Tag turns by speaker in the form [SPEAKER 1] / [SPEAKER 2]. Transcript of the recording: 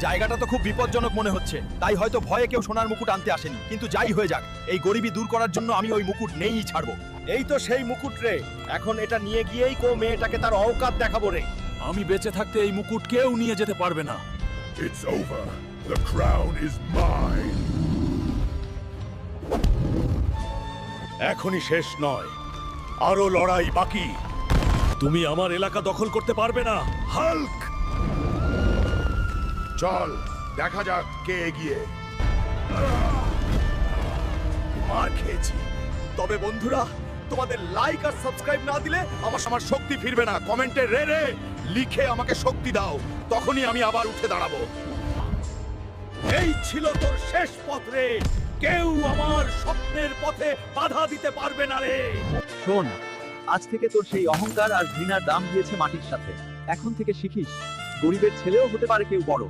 [SPEAKER 1] জায়গাটা তো খুব বিপজ্জনক মনে হচ্ছে, তাই হয়তো ভয়ে কেউ সোনার মুকুট আনতে আসেনি। কিন্তু যাই হয়ে যাক, এই গরিবি দূর করার জন্য আমি ওই মুকুট নেই ছাড়বো।
[SPEAKER 2] এই তো সেই মুকুট রে, এখন এটা নিয়ে গিয়েই কো মেয়েটাকে তার অওকাত দেখাবো রে।
[SPEAKER 1] আমি বেঁচে থাকতে এই মুকুট কেউ নিয়ে যেতে পারবে না।
[SPEAKER 3] It's over. The crown is mine.
[SPEAKER 2] এখনই শেষ নয়, আরো লড়াই বাকি। তুমি আমার এলাকা দখল করতে পারবে না, হাল্ক।
[SPEAKER 3] চল দেখা যাক কে এগিয়ে।
[SPEAKER 2] মার খেয়েছি, তবে বন্ধুরা তোমাদের লাইক আর সাবস্ক্রাইব না দিলে আমার শক্তি ফিরবে না। কমেন্টে রে রে লিখে আমাকে শক্তি দাও, তখনই আমি আবার উঠে দাঁড়াবো। এই ছিল তোর শেষ পথ রে, কেউ আমার স্বপ্নের পথে বাধা দিতে পারবে না রে।
[SPEAKER 4] শোন, আজ থেকে তোর সেই অহংকার আর ঘৃণার দাম দিয়েছে মাটির সাথে। এখন থেকে শিখিস, গরিবের ছেলেও হতে পারে কেউ বড়।